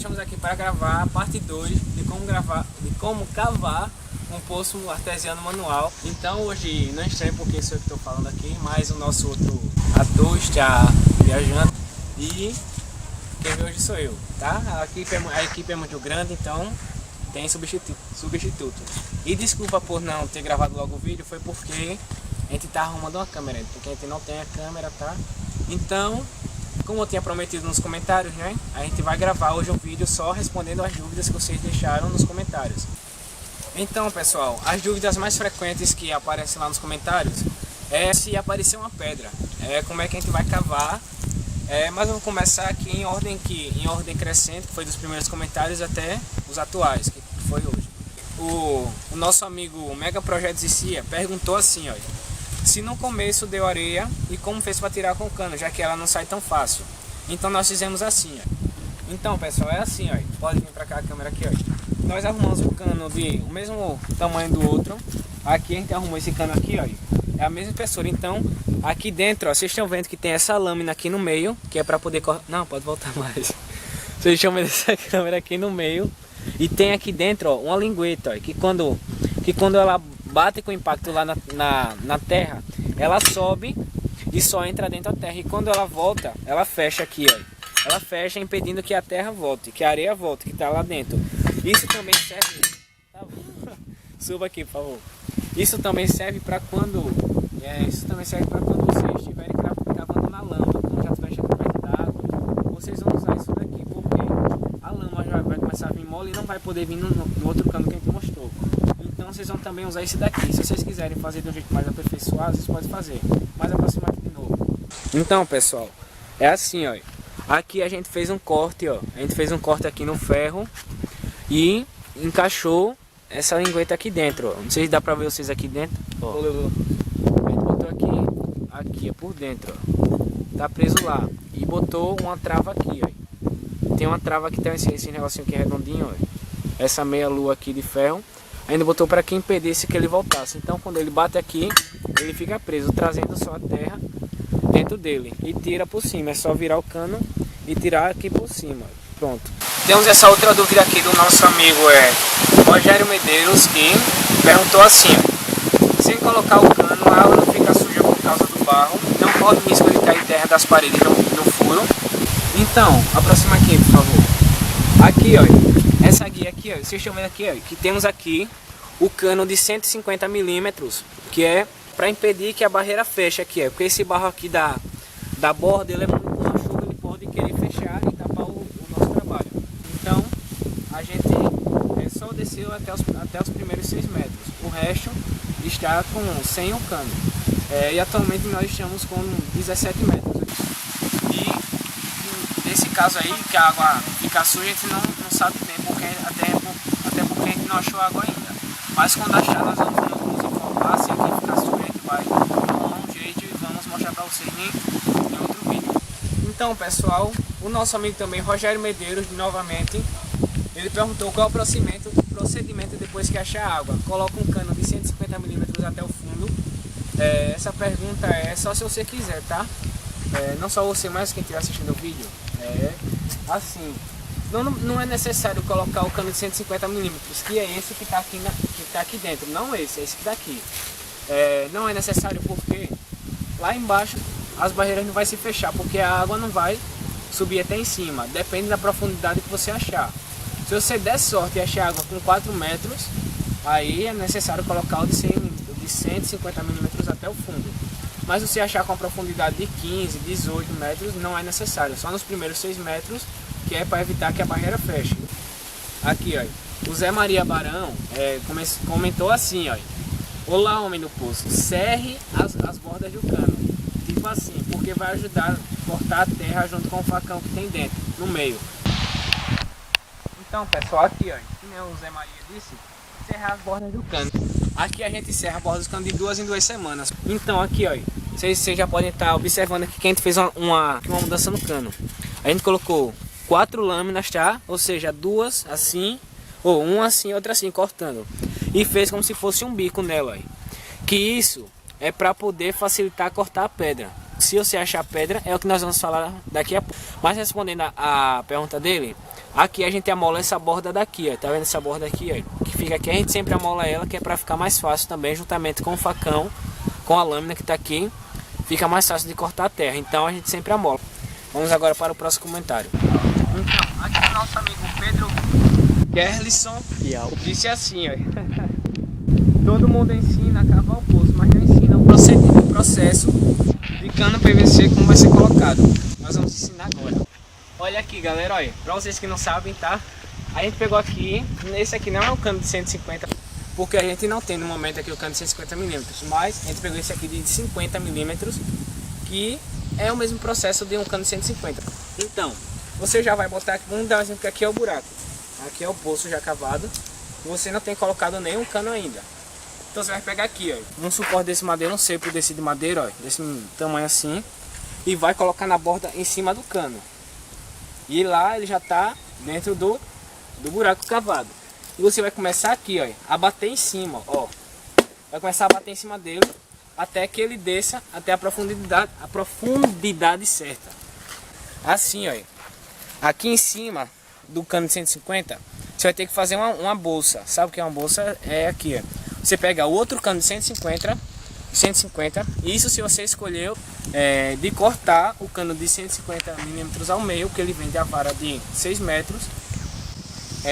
estamos aqui para gravar a parte 2 de como cavar um poço artesiano manual. Então hoje não estranho porque sou eu que estou falando aqui, mas o nosso outro ator está viajando e quem vê hoje sou eu, tá? A equipe é muito grande, então tem substituto. E desculpa por não ter gravado logo o vídeo, foi porque a gente tá arrumando uma câmera, porque a gente não tem a câmera, tá? Então, como eu tinha prometido nos comentários, né? A gente vai gravar hoje um vídeo só respondendo as dúvidas que vocês deixaram nos comentários. Então, pessoal, as dúvidas mais frequentes que aparecem lá nos comentários é se aparecer uma pedra, como é que a gente vai cavar. Mas eu vou começar aqui em ordem crescente, que foi dos primeiros comentários até os atuais, que foi hoje. O nosso amigo Mega Projetos Cia perguntou assim, ó, se no começo deu areia e como fez para tirar com o cano, já que ela não sai tão fácil. Então nós fizemos assim, ó. Então, pessoal, é assim, ó. Pode vir para cá a câmera aqui, ó. Nós arrumamos o cano de o mesmo tamanho do outro. Aqui a gente arrumou esse cano aqui, ó. É a mesma espessura. Então, aqui dentro, ó, vocês estão vendo que tem essa lâmina aqui no meio, que é para poder cortar. Não, pode voltar mais. Vocês estão vendo essa câmera aqui no meio. E tem aqui dentro, ó, uma lingueta, ó, que quando ela bate com o impacto lá na terra, ela sobe e só entra dentro da terra. E quando ela volta, ela fecha aqui, ó. Ela fecha impedindo que a terra volte, que a areia volte, que está lá dentro. Isso também serve... Suba aqui, por favor. Isso também serve para quando vocês estiverem cavando na lama, quando já estiver chegando perto d'água, vocês vão usar isso daqui, porque a lama já vai começar a vir mole e não vai poder vir no outro cano que a gente mostrou. Então vocês vão também usar esse daqui. Se vocês quiserem fazer de um jeito mais aperfeiçoado, vocês podem fazer. Mais aproximado de novo. Então, pessoal, é assim, ó. Aqui a gente fez um corte, ó. A gente fez um corte aqui no ferro e encaixou essa lingueta aqui dentro, ó. Não sei se dá pra ver vocês aqui dentro, ó. A gente botou aqui ó, por dentro, ó. Tá preso lá. E botou uma trava aqui, ó. Tem uma trava que tem esse negocinho aqui redondinho, ó. Essa meia lua aqui de ferro. Ainda botou para que impedisse que ele voltasse. Então quando ele bate aqui, ele fica preso, trazendo só a terra dentro dele. E tira por cima, é só virar o cano e tirar aqui por cima. Pronto. Temos essa outra dúvida aqui do nosso amigo Rogério Medeiros, que perguntou assim, ó, sem colocar o cano, a água não fica suja por causa do barro, não corre risco de cair terra das paredes no furo. Então, aproxima aqui, por favor. Aqui, ó, essa guia aqui, ó, vocês estão vendo aqui, ó, que temos aqui o cano de 150 milímetros, que é para impedir que a barreira feche aqui, ó, porque esse barro aqui da borda, ele é muito com a chuva, ele pode querer fechar e tapar o nosso trabalho. Então, a gente só desceu até os primeiros 6 metros, o resto está sem o cano. E atualmente nós estamos com 17 metros aqui. E nesse caso aí, que a água fica suja, a gente não sabe bem, até porque a gente não achou água ainda. Mas quando achar, nós vamos nos informar. Se aqui ficar sujo, a gente vai arrumar um jeito e vamos mostrar para vocês em outro vídeo. Então, pessoal, o nosso amigo também, Rogério Medeiros, novamente, ele perguntou qual é o procedimento depois que achar água. Coloca um cano de 150 milímetros até o fundo. Essa pergunta é só se você quiser, tá? Não só você, mas quem estiver assistindo o vídeo. Assim, não é necessário colocar o cano de 150 milímetros, que é esse que está aqui dentro, não esse, é esse que está aqui. Não é necessário porque lá embaixo as barreiras não vai se fechar, porque a água não vai subir até em cima, depende da profundidade que você achar. Se você der sorte e achar água com 4 metros, aí é necessário colocar o de 150 milímetros até o fundo. Mas se você achar com a profundidade de 15, 18 metros, não é necessário, só nos primeiros 6 metros, que é para evitar que a barreira feche. Aqui, ó, o Zé Maria Barão comentou assim, ó: olá, homem do poço, serre as bordas do cano, tipo assim, porque vai ajudar a cortar a terra junto com o facão que tem dentro, no meio. Então, pessoal, aqui, ó, como o Zé Maria disse, serrar as bordas do cano. Aqui a gente serra as bordas do cano de 2 em 2 semanas. Então, aqui, ó, vocês já podem estar observando aqui que a gente fez uma mudança no cano. A gente colocou 4 lâminas, tá? Ou seja, 2 assim, ou uma assim, outra assim, cortando. E fez como se fosse um bico nela, ó. Que isso é para poder facilitar cortar a pedra. Se você achar pedra, é o que nós vamos falar daqui a pouco. Mas respondendo a pergunta dele, Aqui a gente amola essa borda daqui, ó. Tá vendo essa borda aqui, ó? Que fica aqui, a gente sempre amola ela, que é pra ficar mais fácil também, juntamente com o facão, com a lâmina que tá aqui. Fica mais fácil de cortar a terra, então a gente sempre amola. Vamos agora para o próximo comentário. Então, aqui o nosso amigo Pedro Gerlisson disse assim, ó. Todo mundo ensina a cavar o poço, mas não ensina o processo de cano PVC como vai ser colocado. Nós vamos ensinar agora. Olha aqui, galera, olha, para vocês que não sabem, tá? A gente pegou aqui, esse aqui não é um cano de 150, porque a gente não tem no momento aqui o cano de 150 mm, mas a gente pegou esse aqui de 50 mm, que é o mesmo processo de um cano de 150. Então, você já vai botar aqui, vamos dar um exemplo que aqui é o buraco, aqui é o poço já cavado, e você não tem colocado nenhum cano ainda. Então você vai pegar aqui, ó, um suporte desse madeira, um cepo desse de madeira, ó, desse tamanho assim, e vai colocar na borda em cima do cano. E lá ele já está dentro do buraco cavado. E você vai começar aqui, ó, a bater em cima, ó. Vai começar a bater em cima dele até que ele desça até a profundidade certa. Assim, ó. Aqui em cima do cano de 150, você vai ter que fazer uma bolsa. Sabe o que é uma bolsa? É aqui, ó. Você pega o outro cano de 150, isso se você escolheu de cortar o cano de 150 mm ao meio, que ele vem de a vara de 6 metros.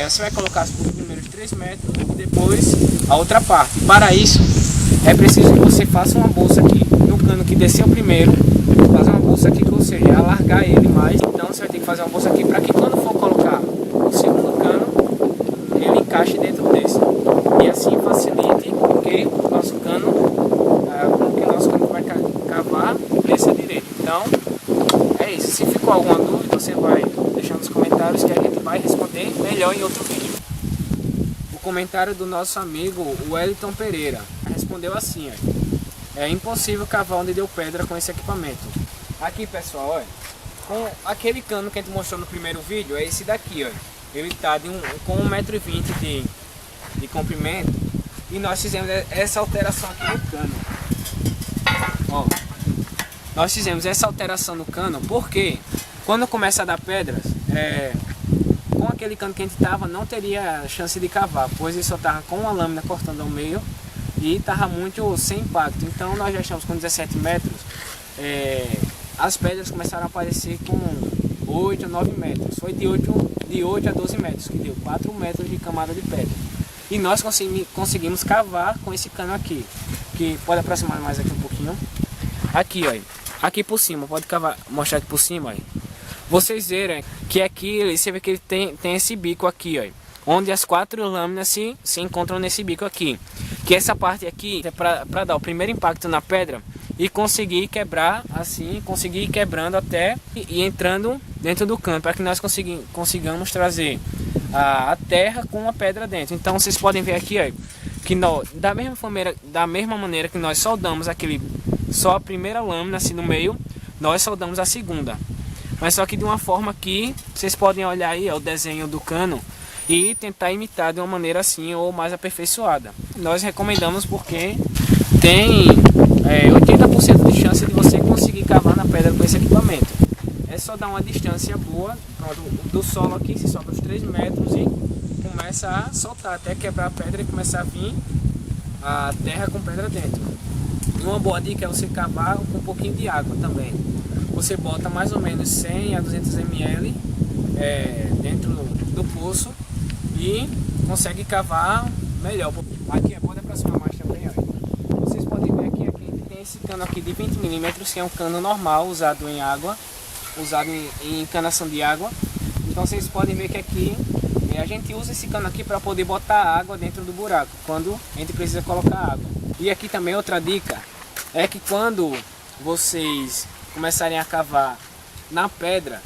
Você vai colocar os primeiros 3 metros e depois a outra parte. Para isso, é preciso que você faça uma bolsa aqui no cano que desceu primeiro, fazer uma bolsa aqui, ou seja, alargar ele mais. Então você vai ter que fazer uma bolsa aqui para que quando for colocar o segundo cano, ele encaixe dentro desse. E assim facilite que o nosso cano vai cavar desça direito. Então, é isso. Se ficou alguma dúvida, você vai deixar nos comentários que a gente vai responder melhor em outro vídeo. O comentário do nosso amigo Wellington Pereira respondeu assim, ó. É impossível cavar onde deu pedra com esse equipamento. Aqui, pessoal, olha, com aquele cano que a gente mostrou no primeiro vídeo, é esse daqui, ó. Ele está com 1,20 m de comprimento, e nós fizemos essa alteração aqui no cano. Ó, nós fizemos essa alteração no cano porque quando começa a dar pedras, com aquele cano que a gente estava, não teria chance de cavar, pois ele só estava com uma lâmina cortando ao meio e estava muito sem impacto. Então nós já estamos com 17 metros, as pedras começaram a aparecer com 8 a 9 metros, foi de 8 a 12 metros, que deu 4 metros de camada de pedra. E nós conseguimos cavar com esse cano aqui, que pode aproximar mais aqui um pouquinho. Aqui, ó, aqui por cima, pode cavar, mostrar aqui por cima, ó. Vocês verem que aqui, você vê que ele tem esse bico aqui, ó, onde as 4 lâminas se encontram nesse bico aqui. Que essa parte aqui é para dar o primeiro impacto na pedra e conseguir quebrar assim, conseguir ir quebrando até e entrando dentro do cano, para que nós consigamos trazer a terra com a pedra dentro. Então vocês podem ver aqui, ó, que da mesma maneira que nós soldamos só a primeira lâmina assim no meio, nós soldamos a segunda, mas só que de uma forma que vocês podem olhar aí, ó, o desenho do cano e tentar imitar de uma maneira assim ou mais aperfeiçoada. Nós recomendamos porque tem 80% de chance de você conseguir cavar na pedra com esse equipamento. É só dar uma distância boa, pronto, do solo aqui se solta os 3 metros e começa a soltar até quebrar a pedra e começar a vir a terra com pedra dentro. E uma boa dica é você cavar com um pouquinho de água também. Você bota mais ou menos 100 a 200 ml dentro do poço e consegue cavar melhor. Aqui pode aproximar mais também, ó. Vocês podem ver aqui tem esse cano aqui de 20 mm, que é um cano normal usado em água, usado em encanação de água. Então vocês podem ver que aqui a gente usa esse cano aqui para poder botar água dentro do buraco quando a gente precisa colocar água. E aqui também outra dica é que quando vocês começarem a cavar na pedra,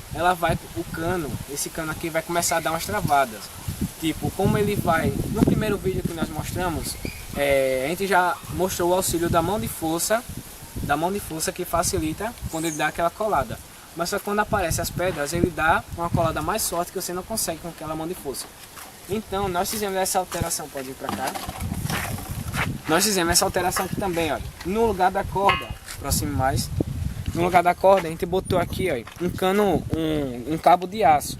esse cano aqui vai começar a dar umas travadas. Tipo, como ele vai, no primeiro vídeo que nós mostramos, a gente já mostrou o auxílio da mão de força que facilita quando ele dá aquela colada. Mas só que quando aparecem as pedras, ele dá uma colada mais forte que você não consegue com aquela mão de força. Então nós fizemos essa alteração, pode ir para cá. Nós fizemos essa alteração aqui também, ó. No lugar da corda, próximo mais. No lugar da corda a gente botou aqui, ó, um cabo de aço.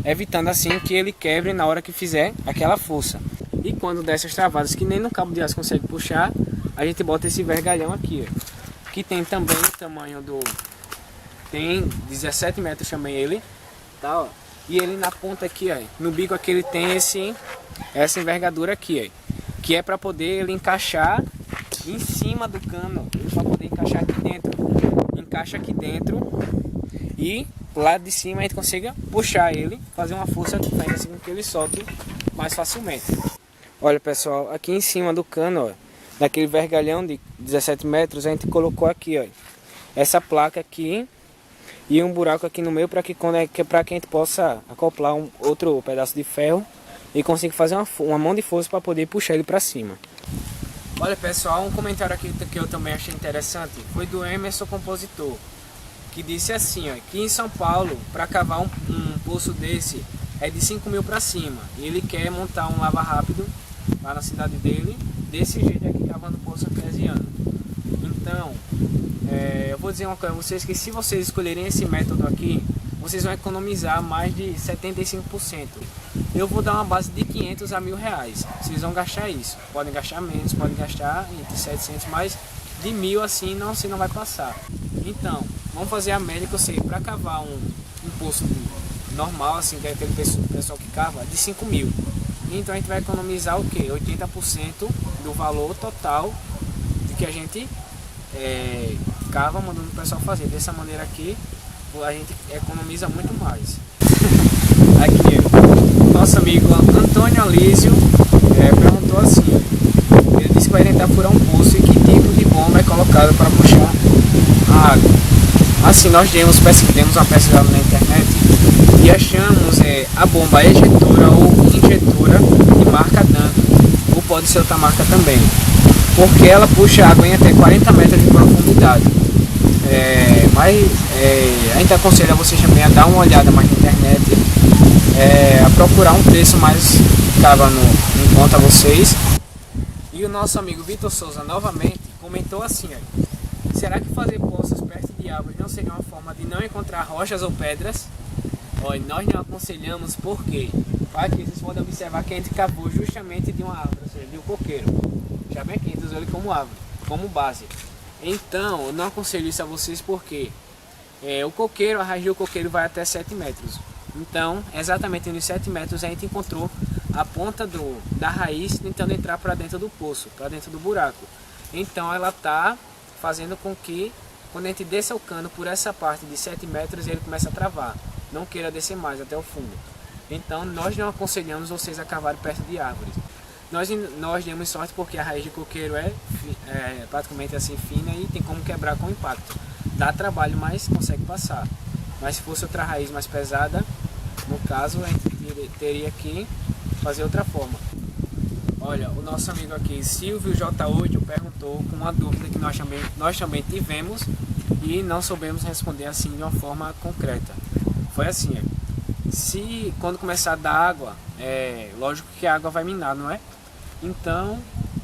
evitando assim que ele quebre na hora que fizer aquela força. E quando der essas travadas que nem no cabo de aço consegue puxar, a gente bota esse vergalhão aqui, ó, que tem também o tamanho do... tem 17 metros também ele, tá, ó. E ele na ponta aqui, ó, no bico aqui ele tem essa envergadura aqui, ó, que é para poder ele encaixar em cima do cano, para poder encaixar aqui dentro. Encaixa aqui dentro e lá de cima a gente consiga puxar ele, fazer uma força que faz assim que ele solte mais facilmente. Olha pessoal, aqui em cima do cano, ó, naquele vergalhão de 17 metros, a gente colocou aqui, ó, essa placa aqui e um buraco aqui no meio para que a gente possa acoplar outro pedaço de ferro e consiga fazer uma mão de força para poder puxar ele para cima. Olha pessoal, um comentário aqui que eu também achei interessante foi do Emerson Compositor, que disse assim, ó, que em São Paulo para cavar um poço desse é de 5 mil para cima, e ele quer montar um lava rápido lá na cidade dele, desse jeito aqui, cavando poço artesiano. Então, eu vou dizer uma coisa a vocês, que se vocês escolherem esse método aqui, vocês vão economizar mais de 75%. Eu vou dar uma base de 500 a 1.000 reais. Vocês vão gastar isso. Podem gastar menos, podem gastar entre 700, mas de 1.000 assim você não vai passar. Então, vamos fazer a média que eu sei, para cavar um poço normal, assim, que é aquele pessoal que cava, de 5 mil. Então a gente vai economizar o que? 80% do valor total de que a gente cava, mandando o pessoal fazer. Dessa maneira aqui, a gente economiza muito mais. Aqui, nosso amigo Antônio Alísio perguntou assim, ele disse que vai tentar furar um poço e que tipo de bomba é colocado para puxar a água. Assim, nós demos uma pesquisada na internet e achamos a bomba ejetora ou injetora de marca Danco, ou pode ser outra marca também, porque ela puxa água em até 40 metros de profundidade. Mas a gente aconselha vocês também a dar uma olhada mais na internet, a procurar um preço mais que cava em conta a vocês. E o nosso amigo Vitor Souza novamente comentou assim, será que fazer poços perto de árvores não seria uma forma de não encontrar rochas ou pedras? Olha, nós não aconselhamos porque aqui vocês podem observar que a gente cavou justamente de uma árvore, ou seja, de um coqueiro. Já bem aqui, a gente usou ele como árvore, como base. Então, eu não aconselho isso a vocês porque o coqueiro, a raiz do coqueiro vai até 7 metros. Então, exatamente nos 7 metros a gente encontrou a ponta da raiz tentando entrar para dentro do poço, para dentro do buraco. Então, ela está fazendo com que, quando a gente desça o cano por essa parte de 7 metros, ele começa a travar. Não queira descer mais até o fundo. Então, nós não aconselhamos vocês a cavarem perto de árvores. Nós demos sorte porque a raiz de coqueiro é praticamente assim fina e tem como quebrar com impacto. Dá trabalho, mas consegue passar. Mas se fosse outra raiz mais pesada, no caso, a gente teria que fazer outra forma. Olha, o nosso amigo aqui, Silvio J8, perguntou com uma dúvida que nós também tivemos e não soubemos responder assim de uma forma concreta. Foi assim, se quando começar a dar água, lógico que a água vai minar, não é? Então,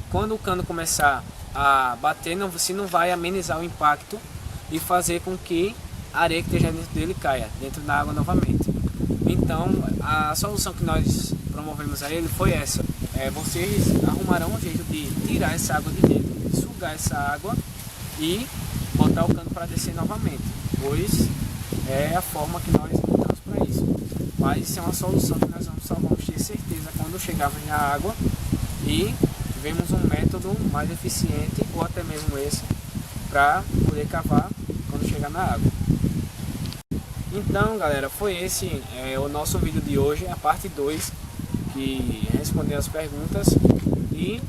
quando o cano começar a bater, se não vai amenizar o impacto e fazer com que a areia que esteja dentro dele caia dentro da água novamente. Então, a solução que nós promovemos a ele foi essa. Vocês arrumarão um jeito de tirar essa água de dentro, de sugar essa água e botar o cano para descer novamente, pois é a forma que nós encontramos para isso. Mas isso é uma solução que nós só vamos ter certeza quando chegarmos na água e vemos um método mais eficiente, ou até mesmo esse, para poder cavar quando chegar na água. Então galera, foi esse o nosso vídeo de hoje, a parte 2, que respondeu as perguntas. E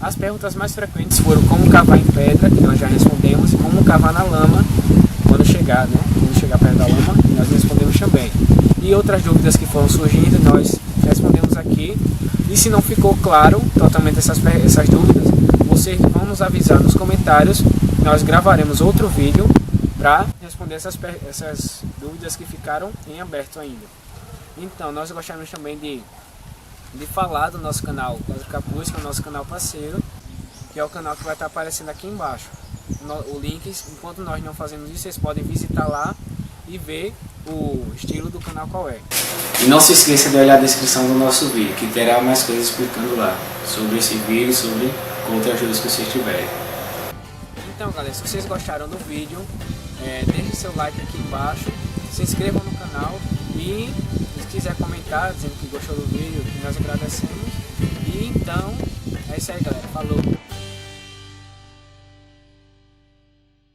as perguntas mais frequentes foram como cavar em pedra, que nós já respondemos, e como cavar na lama quando chegar, quando chegar perto da lama, nós respondemos também. E outras dúvidas que foram surgindo, nós respondemos aqui. E se não ficou claro totalmente essas dúvidas, vocês vão nos avisar nos comentários. Nós gravaremos outro vídeo para responder essas dúvidas que ficaram em aberto ainda. Então, nós gostaríamos também de falar do nosso canal Quadro Capuz, que é o nosso canal parceiro, que é o canal que vai estar aparecendo aqui embaixo. O link, enquanto nós não fazemos isso, vocês podem visitar lá e ver o estilo do canal qual é. E não se esqueça de olhar a descrição do nosso vídeo, que terá mais coisas explicando lá sobre esse vídeo, sobre outras ajudas que vocês tiverem. Então galera, se vocês gostaram do vídeo, deixe seu like aqui embaixo, se inscrevam no canal e se quiser comentar dizendo que gostou do vídeo, nós agradecemos. E então, é isso aí galera, falou!